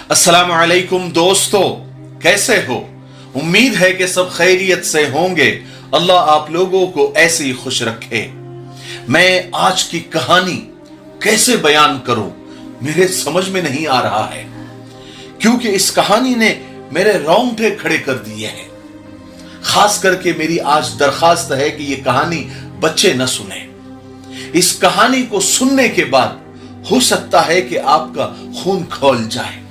अस्सलाम वालेकुम दोस्तों, कैसे हो? उम्मीद है कि सब खैरियत से होंगे। अल्लाह आप लोगों को ऐसे ही खुश रखे। मैं आज की कहानी कैसे बयान करूं, मेरे समझ में नहीं आ रहा है, क्योंकि इस कहानी ने मेरे रोंगटे खड़े कर दिए हैं। खास करके मेरी आज दरखास्त है कि यह कहानी बच्चे न सुने। इस कहानी को सुनने के बाद हो सकता है कि आपका खून खौल जाए।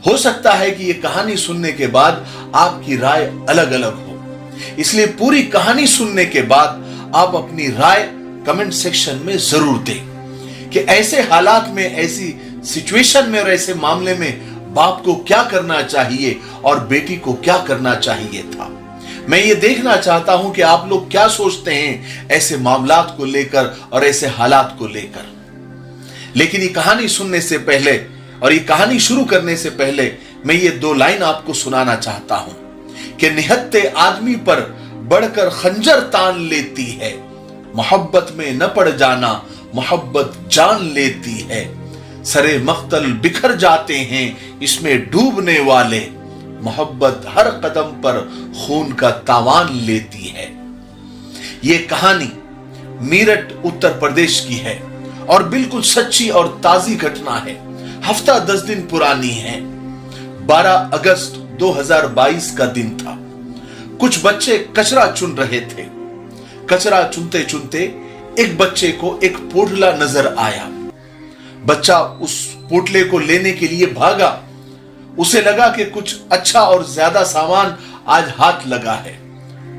हो सकता है कि यह कहानी सुनने के बाद आपकी राय अलग अलग हो। इसलिए पूरी कहानी सुनने के बाद आप अपनी राय कमेंट सेक्शन में जरूर दें कि ऐसे हालात में, ऐसी सिचुएशन में और ऐसे मामले में बाप को क्या करना चाहिए और बेटी को क्या करना चाहिए था। मैं ये देखना चाहता हूं कि आप लोग क्या सोचते हैं ऐसे मामलात को लेकर और ऐसे हालात को लेकर। लेकिन ये कहानी सुनने से पहले और ये कहानी शुरू करने से पहले मैं ये दो लाइन आपको सुनाना चाहता हूं कि निहत्ते आदमी पर बढ़कर खंजर तान लेती है, मोहब्बत में न पड़ जाना मोहब्बत जान लेती है। सरे मख्तल बिखर जाते हैं इसमें डूबने वाले, मोहब्बत हर कदम पर खून का तावान लेती है। यह कहानी मेरठ उत्तर प्रदेश की है और बिल्कुल सच्ची और ताजी घटना है। हफ्ता 10 दिन पुरानी है। 12 अगस्त 2022 का दिन था। कुछ बच्चे कचरा चुन रहे थे। कचरा चुनते चुनते एक बच्चे को एक पोटला नजर आया। बच्चा उस पोटले को लेने के लिए भागा। उसे लगा कि कुछ अच्छा और ज्यादा सामान आज हाथ लगा है।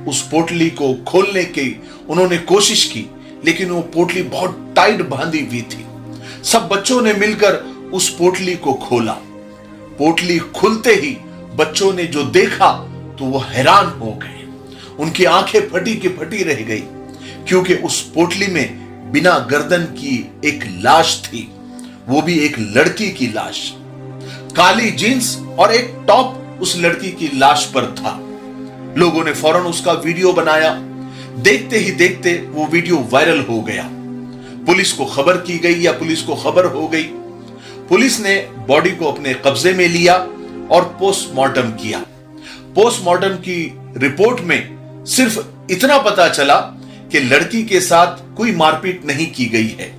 उस पोटली को खोलने की उन्होंने कोशिश की, लेकिन वो पोटली बहुत टाइट बांधी हुई थी। सब बच्चों ने मिलकर उस पोटली को खोला। पोटली खुलते ही बच्चों ने जो देखा तो वो हैरान हो गए। उनकी आंखें फटी की फटी रह गई, क्योंकि उस पोटली में बिना गर्दन की एक लाश थी, वो भी एक लड़की की लाश। काली जींस और एक टॉप उस लड़की की लाश पर था। लोगों ने फौरन उसका वीडियो बनाया। देखते ही देखते वो वीडियो वायरल हो गया। पुलिस को खबर की गई या पुलिस को खबर हो गई। पुलिस ने बॉडी को अपने कब्जे में लिया और पोस्टमार्टम किया। पोस्टमार्टम की रिपोर्ट में सिर्फ इतना पता चला कि लड़की के साथ कोई मारपीट नहीं की गई है,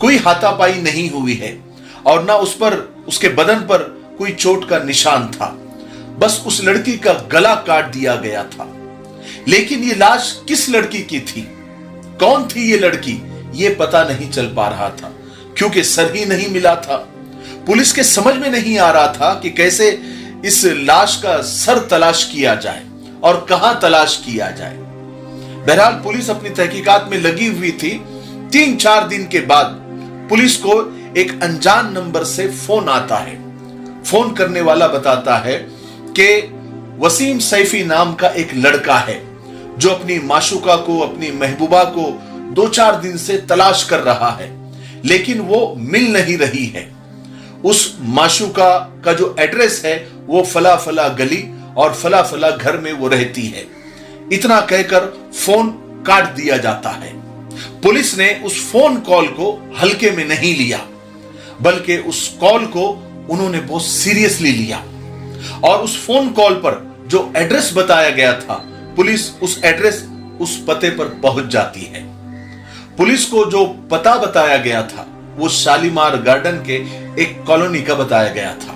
कोई हाथापाई नहीं हुई है और ना उस पर, उसके बदन पर कोई चोट का निशान था। बस उस लड़की का गला काट दिया गया था। लेकिन ये लाश किस लड़की की थी, कौन थी ये लड़की, ये पता नहीं चल पा रहा था, क्योंकि सर ही नहीं मिला था। पुलिस के समझ में नहीं आ रहा था कि कैसे इस लाश का सर तलाश किया जाए और कहां तलाश किया जाए। बहरहाल पुलिस अपनी तहकीकात में लगी हुई थी। 3-4 दिन के बाद पुलिस को एक अनजान नंबर से फोन आता है। फोन करने वाला बताता है कि वसीम सैफी नाम का एक लड़का है जो अपनी माशूका को, अपनी महबूबा को 2-4 दिन से तलाश कर रहा है, लेकिन वो मिल नहीं रही है। उस माशूका का जो एड्रेस है वो फला फला गली और फला फला घर में वो रहती है। इतना कहकर फोन काट दिया जाता है। पुलिस ने उस फोन कॉल को हल्के में नहीं लिया, बल्कि उस कॉल को उन्होंने बहुत सीरियसली लिया और उस फोन कॉल पर जो एड्रेस बताया गया था, पुलिस उस एड्रेस, उस पते पर पहुंच जाती है। पुलिस को जो पता बताया गया था वो शालीमार गार्डन के एक कॉलोनी का बताया गया था।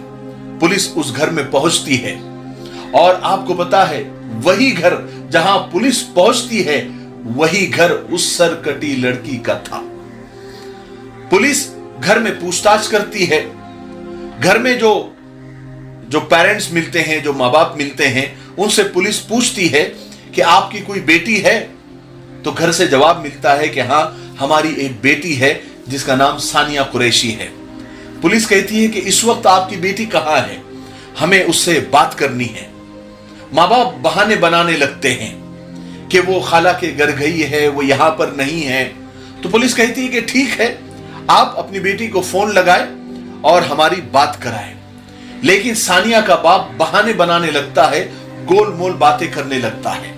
पुलिस उस घर में पहुंचती है और आपको पता है वही घर जहां पुलिस पहुंचती है वही घर उस सरकटी लड़की का था। पुलिस घर में पूछताछ करती है। घर में जो पेरेंट्स मिलते हैं, जो माँ बाप मिलते हैं, उनसे पुलिस पूछती है कि आपकी कोई बेटी है? तो घर से जवाब मिलता है कि हाँ, हमारी एक बेटी है जिसका नाम सानिया कुरैशी है। पुलिस कहती है कि इस वक्त आपकी बेटी कहां है, हमें उससे बात करनी है। माँ बाप बहाने बनाने लगते हैं कि वो खाला के घर गई है, वो यहां पर नहीं है। तो पुलिस कहती है कि ठीक है, आप अपनी बेटी को फोन लगाए और हमारी बात कराएं। लेकिन सानिया का बाप बहाने बनाने लगता है, गोलमोल बातें करने लगता है।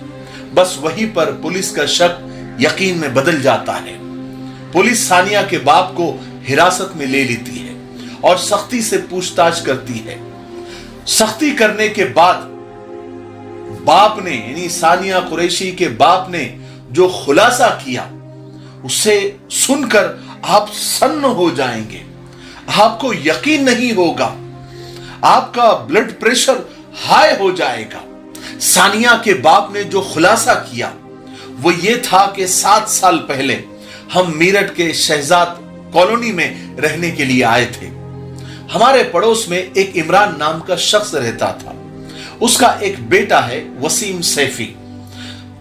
बस वहीं पर पुलिस का शक यकीन में बदल जाता है। पुलिस सानिया के बाप को हिरासत में ले लेती है और सख्ती से पूछताछ करती है। सख्ती करने के बाद बाप ने, यानी सानिया कुरैशी के बाप ने जो खुलासा किया, उसे सुनकर आप सन्न हो जाएंगे, आपको यकीन नहीं होगा, आपका ब्लड प्रेशर हाई हो जाएगा। सानिया के बाप ने जो खुलासा किया वो ये था कि 7 साल पहले हम मीरठ के शहजाद कॉलोनी में रहने के लिए आए थे। हमारे पड़ोस में एक इमरान नाम का शख्स रहता था। उसका एक बेटा है वसीम सैफी।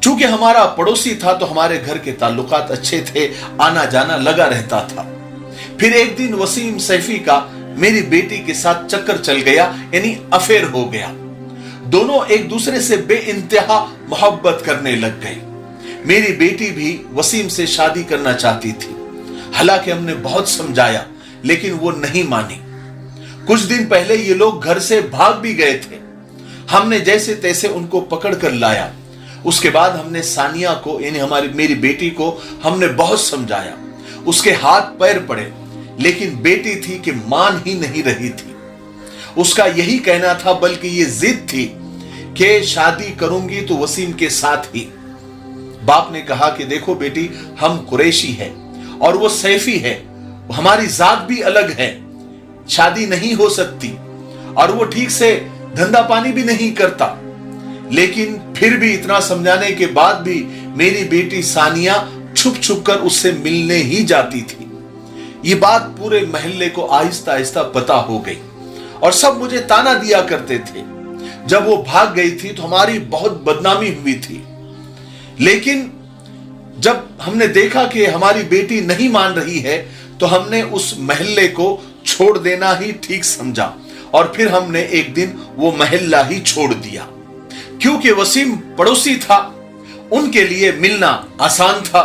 चूंकि हमारा पड़ोसी था तो हमारे घर के ताल्लुकात अच्छे थे, आना जाना लगा रहता था। फिर एक दिन वसीम सैफी का मेरी बेटी के साथ चक्कर चल गया, यानी अफेयर हो गया। दोनों एक दूसरे से बेइंतहा मोहब्बत करने लग गए। मेरी बेटी भी वसीम से शादी करना चाहती थी। हालांकि हमने बहुत समझाया लेकिन वो नहीं मानी। कुछ दिन पहले ये लोग घर से भाग भी गए थे। हमने जैसे तैसे उनको पकड़ कर लाया। उसके बाद हमने सानिया को, यानी मेरी बेटी को हमने बहुत समझाया। उसके हाथ पैर पड़े लेकिन बेटी थी कि मान ही नहीं रही थी। उसका यही कहना था, बल्कि ये जिद थी कि शादी करूंगी तो वसीम के साथ ही। बाप ने कहा कि देखो बेटी, हम कुरैशी है और वो सैफी है, हमारी जात भी अलग है, शादी नहीं हो सकती, और वो ठीक से धंधा पानी भी नहीं करता। लेकिन फिर भी इतना समझाने के बाद भी मेरी बेटी सानिया छुप छुप कर उससे मिलने ही जाती थी। ये बात पूरे मोहल्ले को आहिस्ता आहिस्ता पता हो गई और सब मुझे ताना दिया करते थे। जब वो भाग गई थी तो हमारी बहुत बदनामी हुई थी। लेकिन जब हमने देखा कि हमारी बेटी नहीं मान रही है तो हमने उस मोहल्ले को छोड़ देना ही ठीक समझा और फिर हमने एक दिन वो मोहल्ला ही छोड़ दिया। क्योंकि वसीम पड़ोसी था, उनके लिए मिलना आसान था।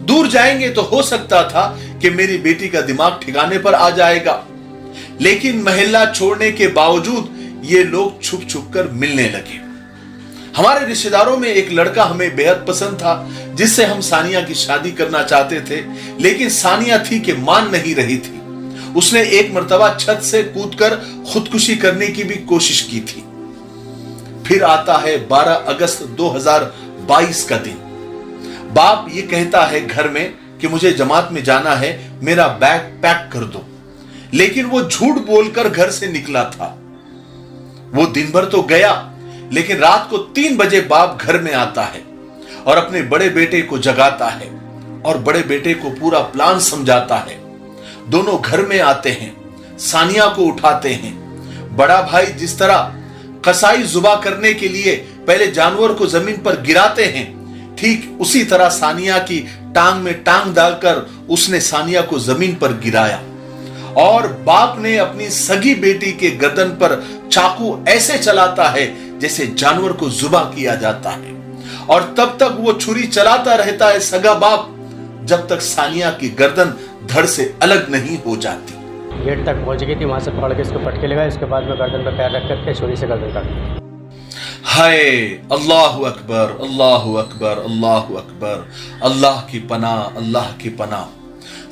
दूर जाएंगे तो हो सकता था कि मेरी बेटी का दिमाग ठिकाने पर आ जाएगा। लेकिन मोहल्ला छोड़ने के बावजूद ये लोग छुप छुप कर मिलने लगे। हमारे रिश्तेदारों में एक लड़का हमें बेहद पसंद था, जिससे हम सानिया की शादी करना चाहते थे। लेकिन सानिया थी कि मान नहीं रही थी। उसने एक मर्तबा छत से कूदकर खुदकुशी करने की भी कोशिश की थी। फिर आता है 12 अगस्त 2022 का दिन। बाप ये कहता है घर में कि मुझे जमात में जाना है, मेरा बैग पैक कर दो। लेकिन वो झूठ बोलकर घर से निकला था। वो दिन भर तो गया, लेकिन रात को 3 बजे बाप घर में आता है और अपने बड़े बेटे को जगाता है और बड़े बेटे को पूरा प्लान समझाता है। दोनों घर में आते हैं, सानिया को उठाते हैं। बड़ा भाई जिस तरह कसाई जुबा करने के लिए पहले जानवर को जमीन पर गिराते हैं, ठीक उसी तरह सानिया की टांग में टांग डालकर उसने सानिया को जमीन पर गिराया। और बाप ने अपनी सगी बेटी के गर्दन पर चाकू ऐसे चलाता है जैसे जानवर को जुबा किया जाता है। और तब तक वो छुरी चलाता रहता है सगा बाप, जब तक सानिया की गर्दन धड़ से अलग नहीं हो जाती। गेट तक पहुंच गई थी, वहां से पकड़ के इसको पटके लगाए। इसके बाद में गर्दन पर पैर रख करके छुरी से गर्दन काट दी। हाय अल्लाहु अकबर, अल्लाहु अकबर, अल्लाहु अकबर। अल्लाह की पनाह, अल्लाह की पनाह।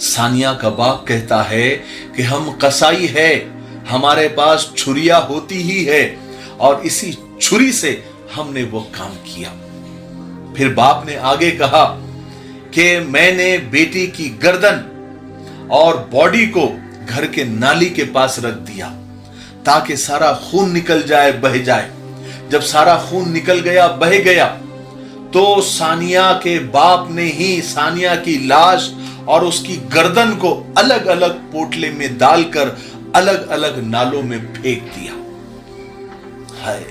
सानिया का बाप कहता है कि हम कसाई है, हमारे पास छुरिया होती ही है और इसी छुरी से हमने वो काम किया। फिर बाप ने आगे कहा कि मैंने बेटी की गर्दन और बॉडी को घर के नाली के पास रख दिया ताकि सारा खून निकल जाए, बह जाए। जब सारा खून निकल गया, बह गया, तो सानिया के बाप ने ही सानिया की लाश और उसकी गर्दन को अलग अलग पोटले में डालकर अलग अलग नालों में फेंक दिया। हाय,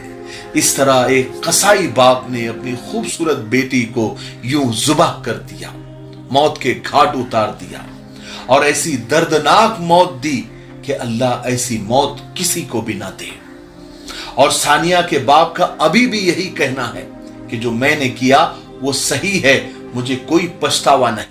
इस तरह एक कसाई बाप ने अपनी खूबसूरत बेटी को यूं जुबाह कर दिया, मौत के घाट उतार दिया और ऐसी दर्दनाक मौत दी कि अल्लाह ऐसी मौत किसी को भी ना दे। और सानिया के बाप का अभी भी यही कहना है कि जो मैंने किया वो सही है, मुझे कोई पछतावा नहीं।